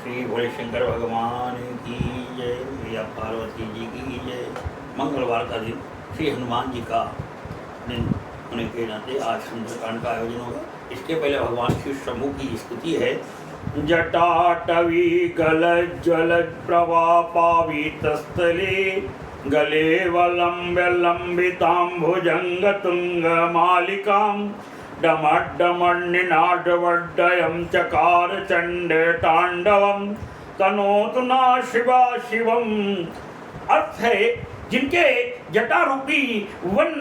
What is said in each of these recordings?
श्री भोले शंकर भगवान की जय या पार्वती जी की जय। मंगलवार का दिन श्री हनुमान जी का दिन होने के नाते आज सुंदरकांड का आयोजन होगा। इसके पहले भगवान शिव शंभु की स्तुति है। जटाटवी गलज्ज्वलज् प्रवापावितस्थले गले वलम्ब्यलम्बिताम्भुजङ्गतुङ्गमालिकां डमड्डमण्डिनाटवड्डयं चकार चण्डताण्डवं तनोतु ना शिवा शिवम। अर्थ है जिनके जटा रूपी वन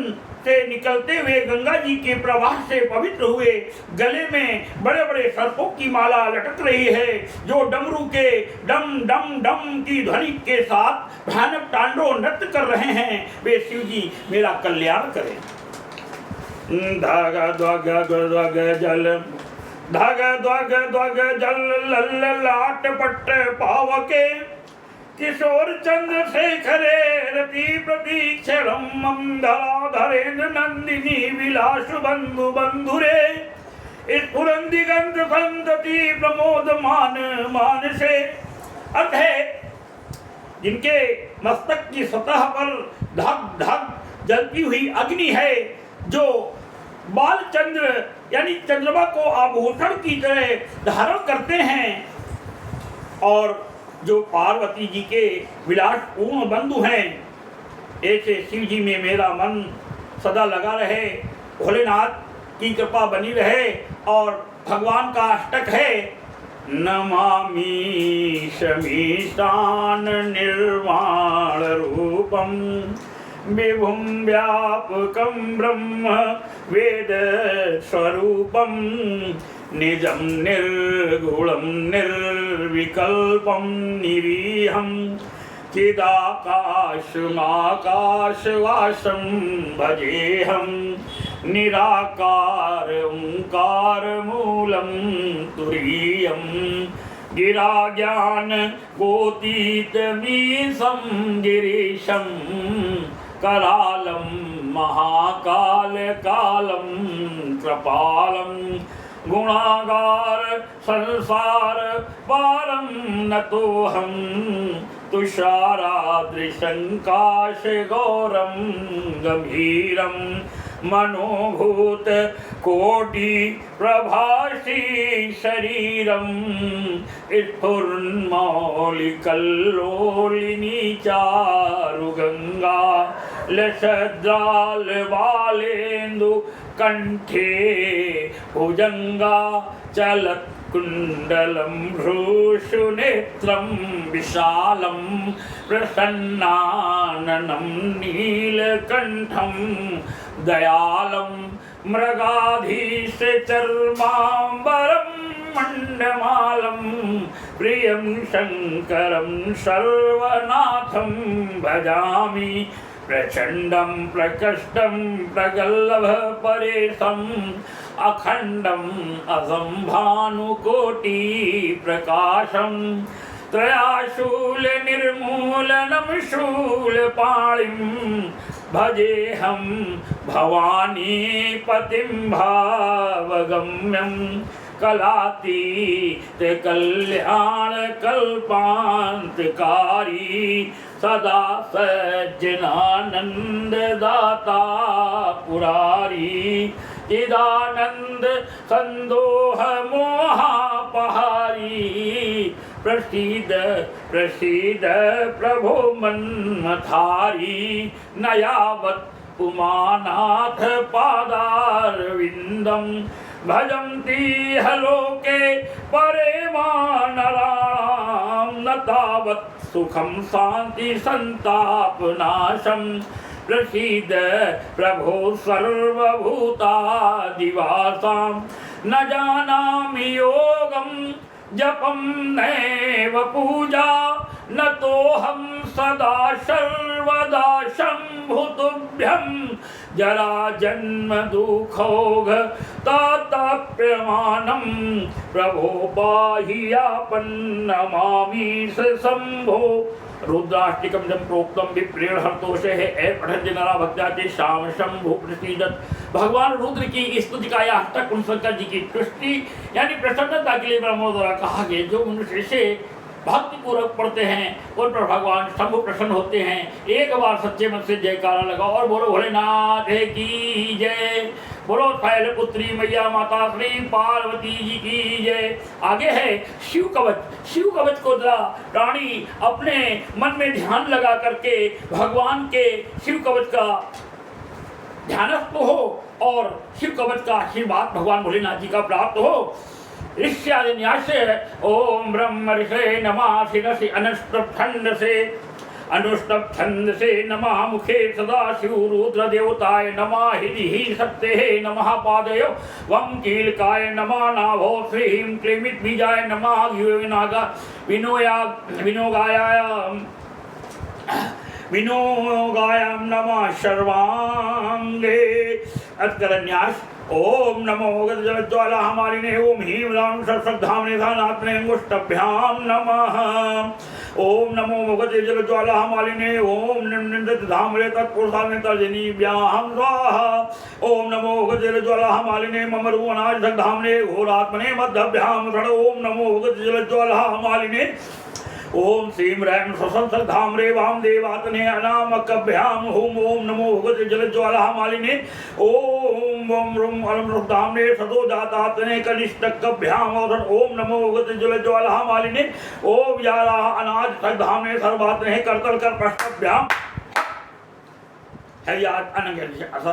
से निकलते हुए गंगा जी के प्रवाह से पवित्र हुए गले में बड़े बड़े सर्पों की माला लटक रही है, जो डमरू के डम डम डम की ध्वनि के साथ भयानक तांडव नृत्य कर रहे हैं, वे शिव जी मेरा कल्याण करें। धाग ध्वग ध्वग जल धाग ध्वग ध्वग जल ललाट पट्ट पावके किशोर चंद्र शेखरे रति प्रतीक्षरम मंदराधरेन्द्र नंदिनी विलास बंधु बंधुरे स्फुरन दिगंत संतति प्रमोद मान मानसे। अर्थ है जिनके मस्तक की सतह पर धक धक जलती हुई अग्नि है, जो बाल चंद्र यानी चंद्रमा को आभूषण की तरह धारण करते हैं, और जो पार्वती जी के विलासपूर्ण बंधु हैं, ऐसे शिव जी में मेरा मन सदा लगा रहे। भोलेनाथ की कृपा बनी रहे। और भगवान का अष्टक है नमामि शमीशान निर्वाण रूपम विभुं व्यापकं ब्रह्म वेद स्वरूपं निजं निर्गुणं निर्विकल्पं निरीहं चिदाकाशमाकाशवासं भजेऽहं निराकार ओंकारमूलं तुरीयं गिराज्ञान गोतीतमीशं गिरीशं करालं महाकाल कालं कृपालं गुणागार संसार पारं नतोऽहं तुषाराद्रिशङ्काश गौरं गंभीरं मनोभूत कोटि प्रभासी शरीरं स्फुरन्मौलिकल्लोलिनी चारुगंगा लशद्राल बालेन्दु कंठे भुजंगा चलत् कुंडलं भ्रूषुनेत्रं विशालं प्रसन्नाननं नीलकंठं दयालं मृगाधीश चर्मांबरं मंडमालं प्रियं शंकरं सर्वनाथं भजामि प्रचंडं प्रकष्टं प्रगल्भ परेशम् अखंडं असंभानुकोटि प्रकाशं त्रयाशूल निर्मूलनं शूलपाणिं भजेऽहं भवानी पतिं भावगम्यं कलातीत कल्याण कल्पांतकारी सदा सज्जनानंद दाता पुरारी चिदानंद संदोह मोहापहारी प्रसीद प्रसीद प्रभो मन्मथारी न यावत् उमानाथ पादारविन्दं भजन्ति हलोके परे वानराणां न तावत् सुखं शांति संतापनाशं प्रसीद प्रभो सर्वभूतादिवासां न जानामि योगं जपं नैव पूजा न तोऽहं सदा सर्वदा शम्भुतुभ्यं जरा जन्म दुःखौघ ताताप्यमानं प्रभो पाहि यापन्नमामि शम्भो रुद्राष्टिकम जम प्रोक्तम विप्रेण हर्तोषे है पठन्ति नरा भक्त्या चे शाम शंभु प्रसीदत। भगवान रुद्र की स्तुति का यह तक उन शंकर जी की तुष्टि यानी प्रसन्नता के लिए ब्रह्मों द्वारा कहा गया। जो मनुष्य से भक्ति पूर्वक पढ़ते हैं उन पर भगवान शंभु प्रसन्न होते हैं। एक बार सच्चे मन से जयकारा लगाओ और बोलो भोलेनाथ की जय, बोलो शैलपुत्री मैया माता श्री पार्वती जी की जय। आगे है शिव कवच। शिव कवच को जरा रानी अपने मन में ध्यान लगा करके भगवान के शिव कवच का ध्यानस्थ हो और शिव कवच का आशीर्वाद भगवान भोलेनाथ जी का प्राप्त हो। ऋष्यादिन्यास ओम ब्रह्म ऋषे नमः शिरसि अनुष्टभ छंद से नमः मुखे सदा शिव रुद्र देवताय नमः हृदि शक्ते नमः पादयो वम कीलकाय नमः नाभो श्रीं क्लीमित बीजाय नमः विनोगायां नमः सर्वांगे। अत्करन्यास ओम नमो गजज्वाला हमारिने ओम ह्रीं राम सर्वधामने धानात्मने अंगुष्ठभ्याम नमः। ओम नमो मुगते जलज्वाला हमारिने ओम निम्नंदत धामरे तत्पुरुषाने तर्जनीभ्याम स्वाहा। ओम नमो मुगते जलज्वाला हमारिने ममरु अनाज धामने घोरात्मने मध्यभ्याम षड। ओम नमो मुगते जलज्वाला हमारिने ओम श्रीं रैं स्वसंसर धामरे वाम देवातने अनामकभ्याम हुम। ओम नमो भगवते जलज्वाला मालिने ओम वम रुम अलम रुम धामने सदो जातातने कनिष्ठकभ्याम। और ओम नमो भगवते जलज्वाला मालिने ओम यारा अनाज तक धामने सर्वातने करतल कर पष्टभ्याम है याद अनंग असा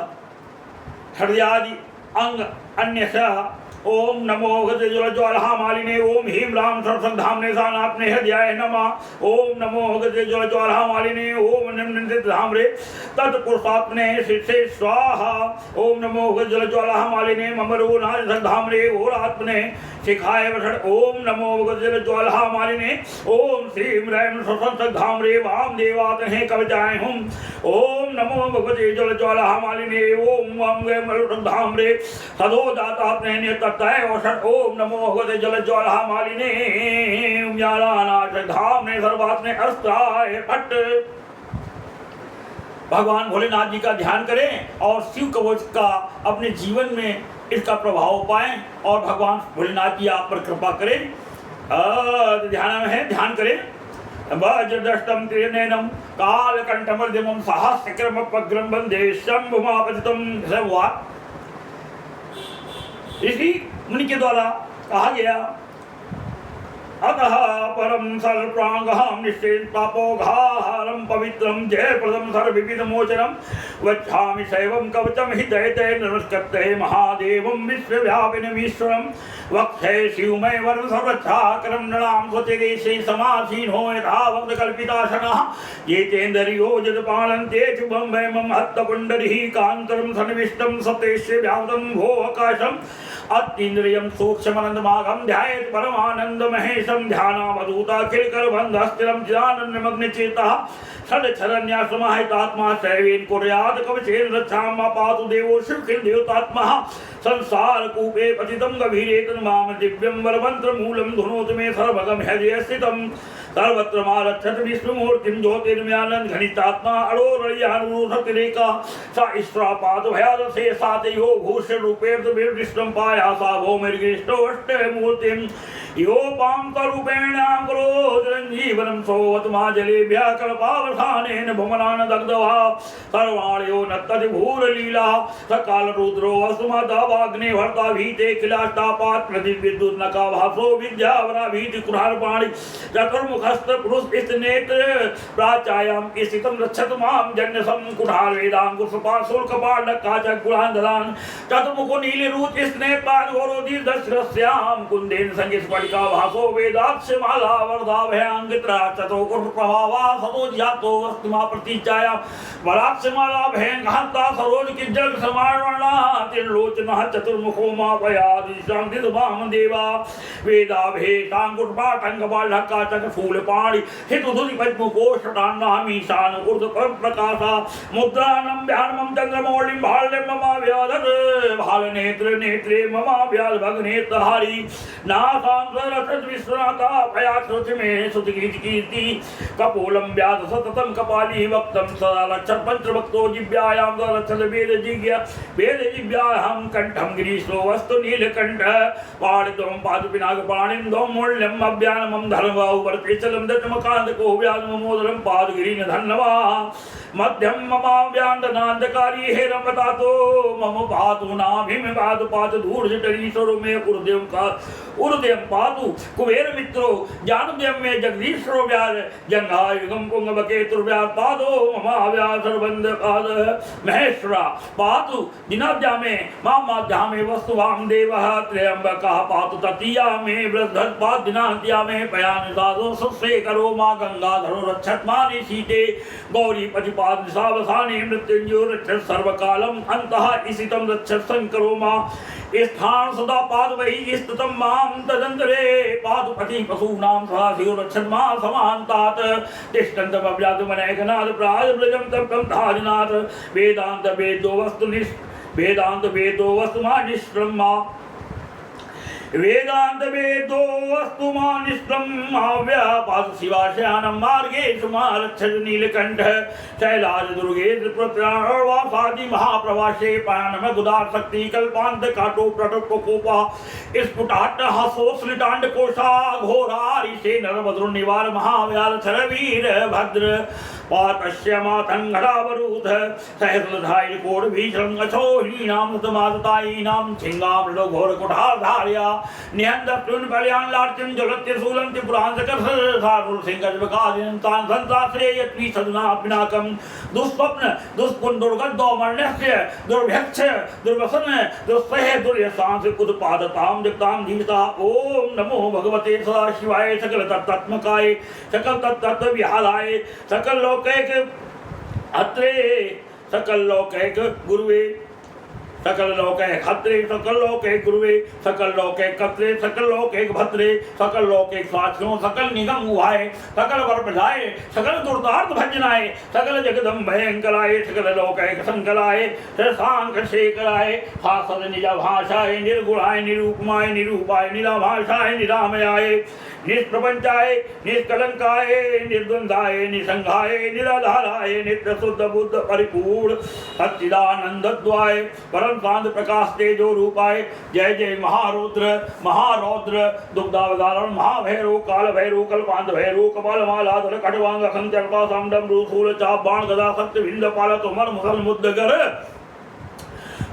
हृदयादि अंग अन्यशः। ओम नमो भगवते जलज्वाला मालिने ओम ह्रीं राम सर्वधामने सानात्मने हृदयाय नमः। ओम नमो भगवते जलज्वाला मालिने ओम निम्नंदित धामरे तत्पुरुषात्मने शीर्षे स्वाहा। ओम नमो भगवते जलज्वाला मालिने ममरो नाज धामरे घोरात्मने शिखाय वषड। ओम नमो भगवते जलज्वाला मालिने ओम श्रीं रैं स्वसंसर धामरे वाम देवातने कवचाय हुम। ओम नमो भगवते जलज्वाला मालिने ओम वाम गए धामरे सदो जातात्मने तय औषध। ओम नमो भगवते जलज्वाला मालिने ज्ञानानाथ धामने सर्वात्मने अस्त्राय पट। भगवान भोलेनाथ जी का ध्यान करें और शिव कवच का अपने जीवन में इसका प्रभाव पाएं और भगवान भोलेनाथ जी आप पर कृपा करें। ध्यान में है, ध्यान करें। वज्रदष्टम त्रिनयनम कालकंठमर्दिमं सहस्रक्रमपग्रम वंदे शंभुमापतितम। सर्ववाद इसी मुनि के द्वारा कहा गया। अतः परम सर्वप्रांगहं निश्चेतापोघाहारं पवित्रं जयप्रदं सर्वविघ्नमोचनं वच्छामि शैवं कवचं हि दैते नमस्कृते महादेवं विश्वव्यापिनमीश्वरं। वक्षे शिवमय वरं सर्वच्छाकरं नृणां स्वचिरेशे समासीनो यथा वक्त्रकल्पिताशनः ये चेन्दर्यो यदपालन्ते शुभं वै मम हस्तपुण्डरीः कान्तरं सन्निविष्टं सप्तेश्य व्याप्तं भोऽकाशम् अतीन्द्रियं सूक्ष्मनन्दमागं ध्यायेत् परमानन्दमहेशं। ध्यानावधूताखिलकरबन्धस्थिरं चिदानन्दमग्नचेतः षड्क्षरन्यासमाहितात्मा शैवेन कुर्यात् कवचेन रक्षां पातु देवो शिवखिलदेवतात्मः। संसारकूपे पतितं गभीरेतन माम दिव्यं वरमन्त्रमूलं धुनोतु मे सर्वगं हृदये स्थितं। सर्वत्र मारक्षत विष्णुमूर्तिं ज्योतिर्मयानंद घनिष्ठात्मा अड़ोरयानुरूढतिरेका सा ईश्वरापाद भयादशे सातयो भूषण रूपेर्विष्णुं पायासा भौमिर्गिष्टोष्टमूर्तिं योपान्तरूपेणाङ्कुरोदरञ्जीवनं सोवतमाजलेभ्यः कल्पावसानेन भुवनान् दग्धवा सर्वाणयो नत्ततिभूरलीला सकालरुद्रो वसुमदावाग्ने भर्ताभीते किलाष्टापात् प्रतिविद्युन्नका भासो विद्यावराभीतिकुरार्पाणि चतुर्मुखस्तपुरुषनेत्र प्राचायां स्थितं रक्षतु मां जन्यसं कुठारवेदाङ्कुशपाशुल्कपाण्डकाचकुलान्धरान् चतुर्मुखो नीलरुचिस्नेपादघोरोदीर्घशिरस्यां कुन्देन संगीतस्फटिका भासो वेदाक्षमाला वरदाभयाङ्गित्रा चतुर्प्रभावा सतो जातो वस्तुमा प्रतीचाया वराक्षमाला भयङ्घाता सरोज किज्जल समार्णा त्रिलोचनः चतुर्मुखो मापयादिशां दिदवामदेवा वेदाभेशाङ्कुशपाटङ्कपाढकाचक फूलपाणि हितुधुनि पद्मकोशटान्नामीशान ऊर्ध्वप्रकाशा मुद्रानं ध्यानमं चन्द्रमौलिं भाल्यं ममाव्याधत् भालनेत्र नेत्रे ममाव्याध भगनेत्रहारी नासां सरसद् विश्वनाथा भयाश्रुति मे श्रुति कीर्ति कपोलम व्याध सततम कपाली वक्तम सदा लक्षण पंच भक्तो जिव्यायाम सदा लक्षण वेद जिव्यायाम कंठम गिरीशो वस्तु नीलकंठ पाणितम पादुपिनाग पाणिंदो मूल्यम अभ्यानमम धर्मवाहु वर्तेचलम दत्तमकांत को व्यानम मोदरम पादगिरीन धन्यवा मध्यम ममाव्यांदनांदकारी हे रमतातो मम पातु नाभिम पातु पातु धूर जटरीश्वर में उर्देम पातु कुबेर मित्रो जानव्यम में जगदीश्वरो व्याज जंघायुगम पुंगव केतुर्व्याज पादो ममाव्याज सर्वंद पाद महेश्वरा पातु दिनाभ्या में मामाध्या में वस्तुवाम देवः त्र्यंबकः पातु ततीया में वृद्धत्पाद दिनांत्या में पयान साधो सुस्वे करो माँ गंगाधरो रक्षत्मानि सीते गौरी पतिपाद सावधानी मृत्युंजो रक्षत सर्वकालम अंतः इसितम रक्षत संकरो माँ स्थान सदा पाद वही स्थितम माम तदंतरे पादुपति पशूनाम सदा शिव रक्षत मां समांतात तिष्ठन्तम अव्यातु मनैकनाथ प्राज ब्रजम तम धारिनाथ वेदांत वेदो वस्तु मा निष्क्रम्मा वेदांत वेदो वस्तु मा निष्क्रम्माव्यापाद शिवाशयानम मार्गे सुमारक्षत नीलकंठ शैलाज दुर्गे त्रिपुरावासादि महाप्रवासे पानम गुदार शक्ति कल्पांत काटो प्रटोपकोपा स्फुटाट हसोस्लिटांड कोशा घोरारिषे नरभद्र निवार महाव्याल छरवीर भद्र पातस्य मातंगरावरूध सहस्रधाय कोड भीषण अछोहीनाम समादतायीनाम छिंगामृतो घोर कुठाधार्या निहंदत्रुन बल्यान लार्चिम ज्वलत्य शूलंति पुराण सकर्ष सारुल सिंहजबकादिन तान संताश्रे यत्नी सदना पिनाकम दुष्स्वप्न दुष्पुन दुर्गत दौमर्ण्यस्य दुर्भ्यक्ष दुर्वसन दुस्सह दुर्यसांस उत्पादताम दिक्ताम धीता ओम नमो भगवते सदाशिवाय सकल तत्त्वात्मकाय सकल तत्त्व विहाराय सकल लोकैक अत्रे सकल लोकैक गुरुवे सकल लोकैक खत्रे सकल लोकैक गुरुवे सकल लोकैक कत्रे सकल लोकैक भद्रे सकल लोकैक साथियों सकल निगम हुआए सकल वर प्रजाए सकल दुर्दार्थ भजनाए सकल जगदम भयंकराय सकल लोकैक संकलाय शशांक शेखराय हासद निज भाषाय निर्गुणाय निरूपमाय निरूपाय निराभाषाय निरामयाय निष्प्रपंचाय निष्कलंकाय निर्द्वंदाय निसंघाय निराधाराय नित्य शुद्ध बुद्ध परिपूर्ण सच्चिदानंदद्वाय परम शांत प्रकाश तेजो रूपाय जय जय महारुद्र महारौद्र दुग्धावधारण महाभैरव काल भैरव कल्पांत भैरव कपाल मालाधर खडवांग खंचर्पा सामडम रूसूल चाप बाण गदा सत्य विंद पाल तुमर मुसल मुद्दगर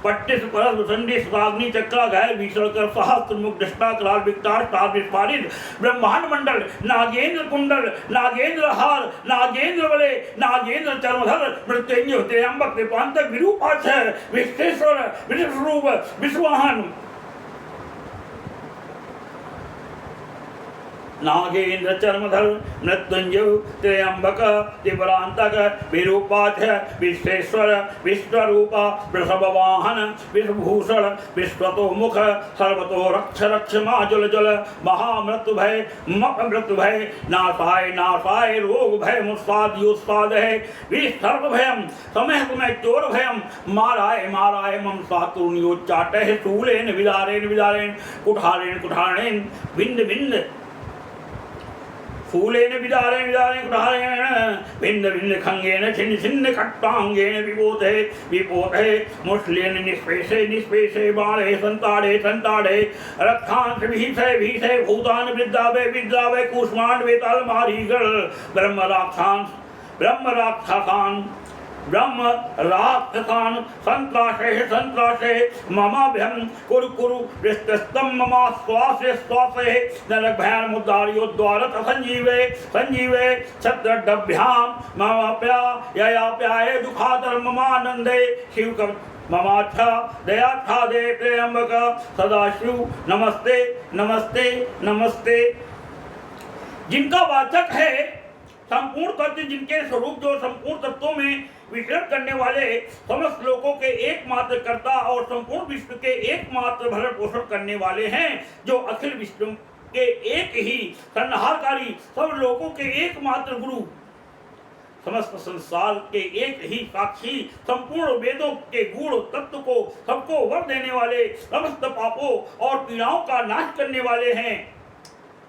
पट्टिस परस संधि साग्नि चक्रा घायल भीषण कर सहस्त्र मुख दृष्टा कराल विकटार तार विस्फारित ब्रह्मांड मंडल नागेंद्र कुंडल नागेंद्र हार नागेंद्र बले नागेंद्र चर्मधर मृत्युंजय त्र्यंबक विपांतक विरूपाक्ष विश्वेश्वर विश्वरूप विश्ववाहन नागेंद्र चर्मधर मृत्युंजय त्र्यंबक त्रिपुरांतक विरूपाक्ष विश्वेश्वर विश्वरूप वृषभवाहन विश्वभूषण विश्वतोमुख सर्वतो रक्ष रक्ष मा जल जल महामृत्यु भय मृत्यु भय नाशाय नाशाय रोग भय मुस्ताद है विसर्ग भयम समय समय चोर भयम माराय माराय मम सातुर्योच्चाटः शूलेन विदारेण विदारेण कुठारेण कुठारेण भिन्न भिन्न फूलेन विदारेण विदारेण कुठारेण भिन्न भिन्न खंगेन छिन्न छिन्न खट्टांगेन विपोते विपोते मुश्लेन निष्पेषे निष्पेषे बाणे संताड़े संताड़े रक्षांश भीषे भीषे भूतान विद्रावे विद्रावे कूष्मांड वेताल मारीगढ़ ब्रह्म राक्षसान् ब्रह्म राक्षसान् संत्रासे संत्रासे ममाभ्यं कुरु कुरु वृष्टस्तम ममा स्वासे स्वासे नरक भयान मुद्दारियोद्वारत संजीवे संजीवे छत्रडभ्यां ममाप्या ययाप्याये दुखातर ममानंदे शिव ममाच्छा दयाच्छा दे त्र्यंबक सदाशिव नमस्ते नमस्ते नमस्ते। जिनका वाचक है संपूर्ण तत्व, जिनके स्वरूप जो संपूर्ण तत्वों में विचरण करने वाले समस्त लोगों के एकमात्र कर्ता और संपूर्ण विश्व के एकमात्र भरण पोषण करने वाले हैं, जो अखिल विश्व के एक ही संहारकारी, सब लोगों के एकमात्र गुरु, समस्त संसार के एक ही साक्षी, संपूर्ण वेदों के गूढ़ तत्व को सबको वर देने वाले, समस्त पापों और पीड़ाओं का नाश करने वाले हैं,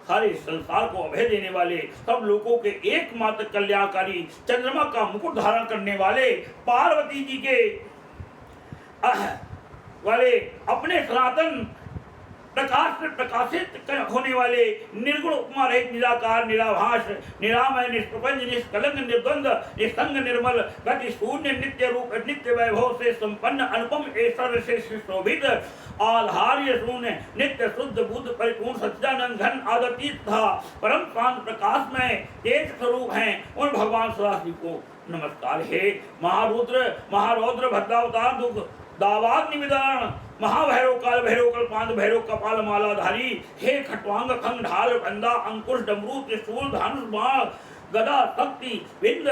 सारे संसार को अभय देने वाले, सब लोगों के एकमात्र कल्याणकारी, चंद्रमा का मुकुट धारण करने वाले, पार्वती जी के वाले, अपने सनातन प्रकाश से प्रकाशित होने वाले, निर्गुण उपमा रहित, निराकार, निराभास, निरामय, निष्प्रपंच, निष्कलंक, निर्द्वंद, निसंग, निर्मल, गति शून्य, नित्य रूप, नित्य वैभव से संपन्न, अनुपम ऐश्वर्य से सुशोभित, आधार्य शून्य, नित्य शुद्ध बुद्ध परिपूर्ण, सच्चिदानंद घन आदतीत था, परम शांत प्रकाश में तेज स्वरूप हैं, उन भगवान सदाशिव को नमस्कार। हे महारुद्र, महारौद्र, भद्रावतार, दुख दावाग्नि निवेदन, महाभैरव, काल भैरव, कल्पांत भैरव, कपाल मालाधारी, हे खट्वांग, खंग, ढाल, कंदा, अंकुश, डमरू, त्रिशूल, धनुष, बाण, गदा, शक्ति, विंद,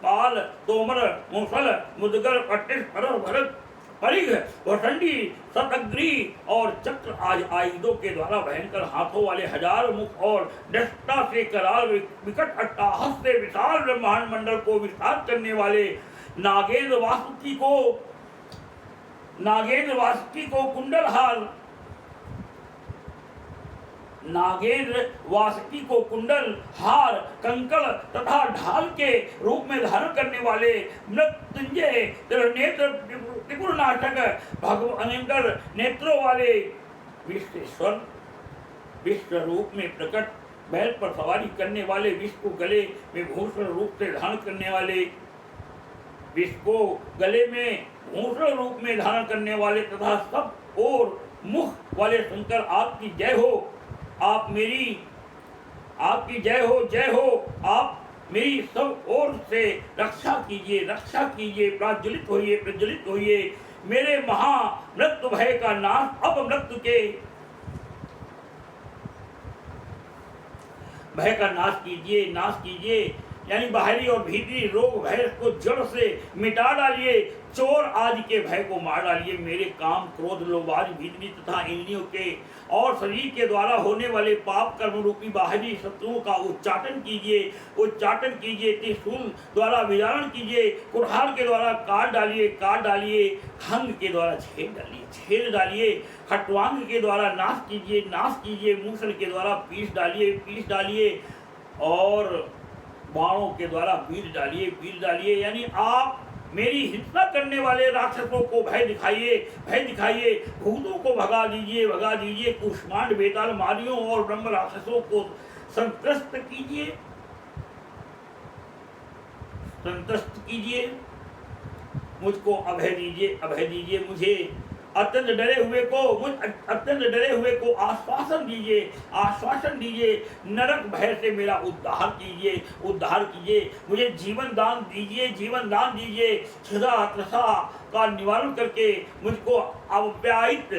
पाल, तोमर, मूसल, मुदगर, पट्टिस, परर, भरत, परिघ, भुसंडी, शतग्री और चक्र आज आयुधों के द्वारा भयंकर हाथों वाले, हजार मुख और दृष्टा से कराल, विकट अट्टाहस से विशाल ब्रह्मांड मंडल को विस्तार करने वाले, नागेंद्र वासुकी को कुंडल हार, नागेंद्र वासुकी को कुंडल हार, कंकड़ तथा ढाल के रूप में धारण करने वाले, मृत्युंजय, त्रिनेत्र, त्रिपुरनाशक, भगवंकर नेत्रों वाले, विश्वेश्वर, विश्व रूप में प्रकट, बैल पर सवारी करने वाले, विश्व को गले में भूषण रूप से धारण करने वाले, विश्व को गले में भूषण रूप में धारण करने वाले तथा सब और मुख वाले शंकर, आपकी जय हो, आपकी जय हो, जय हो। आप मेरी सब ओर से रक्षा कीजिए, रक्षा कीजिए, प्रज्वलित होइए, प्रज्वलित होइए। मेरे महा मृत्यु भय का नाश, अब मृत्यु के भय का नाश कीजिए, नाश कीजिए, यानी बाहरी और भीतरी रोग भय को जड़ से मिटा डालिए, चोर आदि के भय को मार डालिए। मेरे काम, क्रोध, लोभ आदि भीतरी तथा इंद्रियों के और शरीर के द्वारा होने वाले पाप कर्म रूपी बाहरी शत्रुओं का उच्चाटन कीजिए, उच्चाटन कीजिए। त्रिशूल द्वारा विदारण कीजिए, कुठार के द्वारा काट डालिए, काट डालिए। खंग के द्वारा छेद डालिए, छेद डालिए। खट्वांग के द्वारा नाश कीजिए, नाश कीजिए। मूसल के द्वारा पीस डालिए, पीस डालिए। और बाणों के द्वारा बीज डालिए, बीज डालिए। यानी आप मेरी हिंसा करने वाले राक्षसों को भय दिखाइए, भय दिखाइए। भूतों को भगा दीजिए, भगा दीजिए। कुष्मांड, बेताल, मारियों और ब्रह्म राक्षसों को संत्रस्त कीजिए, संत्रस्त कीजिए। मुझको अभय दीजिए, अभय दीजिए। मुझे अत्यंत डरे हुए को आश्वासन दीजिए, आश्वासन दीजिए। नरक भय से मेरा उद्धार कीजिए, उद्धार कीजिए। मुझे जीवन दान दीजिए, जीवन दान दीजिए। क्षुधा तृषा का निवारण करके मुझको आप्यायित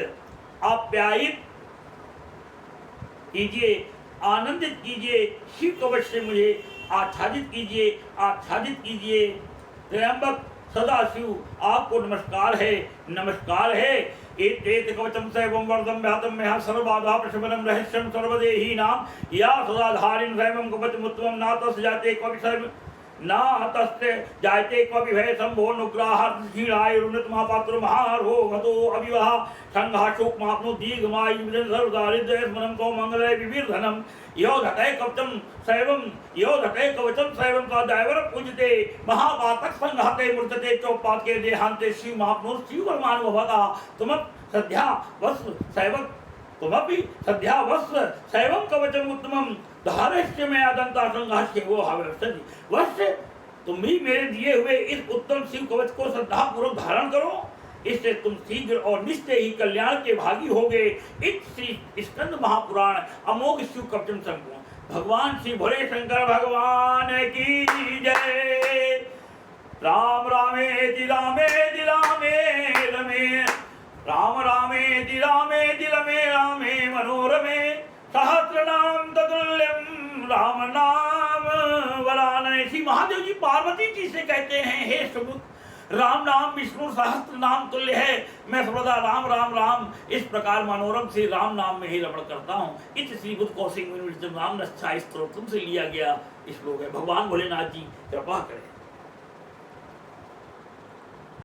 कीजिए, आनंदित कीजिए। शिव कवच से मुझे आच्छादित कीजिए, आच्छादित कीजिए। त्र्यंबक सदाशिव आपको नमस्कार है, नमस्कार है। एतेत कवचम सैवं वर्धम व्यातम महा सर्वबाधा प्रशमनम रहस्यम सर्वदेही नाम या सदाधारिण सैवं कवचमुत्तमं नातस् जाते क्वपि सर्व नातस्य जायते क्वपि भय संभो नुग्राहार्थ क्षीणाय रुणितमापात्र महारो घतो अविवाह संघाशोक माप्नो दीर्घमायु विजन सर्वदारिद्र्य स्मरं को मंगलय विविर्धनम योधते कवचम सैवं का दैवर पूजते महापातक संघाते मूर्तते चौपात के देहांते शिव महाप्नो शिव वर्मान भवता तुम सद्या वस् सैवक तुमपि सद्या वस् सैवं कवचम उत्तमम धारश्य में अदंता संघाष्य वो हवसति वश्य। तुम भी मेरे दिए हुए इस उत्तम शिव कवच को श्रद्धा पूर्वक धारण करो, इससे तुम शीघ्र और निश्चय ही कल्याण के भागी होगे। इत श्री स्कंद महापुराण अमोघ शिव कवचम संपूर्ण। भगवान श्री भोले शंकर भगवान की जय। राम रामेति रामेति रामे रमे, राम रामेति रामेति रमे रामे मनोरमे। सहस्रनाम ततुल्यम राम नाम वरानने। श्री महादेव जी पार्वती जी से कहते हैं, हे सुमुख, राम नाम विष्णु सहस्त्र नाम तुल्य है। मैं सर्वदा राम राम राम इस प्रकार मनोरम से राम नाम में ही रमण करता हूँ। इस श्री बुद्ध कौशिक राम रक्षा स्तोत्र से लिया गया श्लोक है। भगवान भोलेनाथ जी कृपा करें।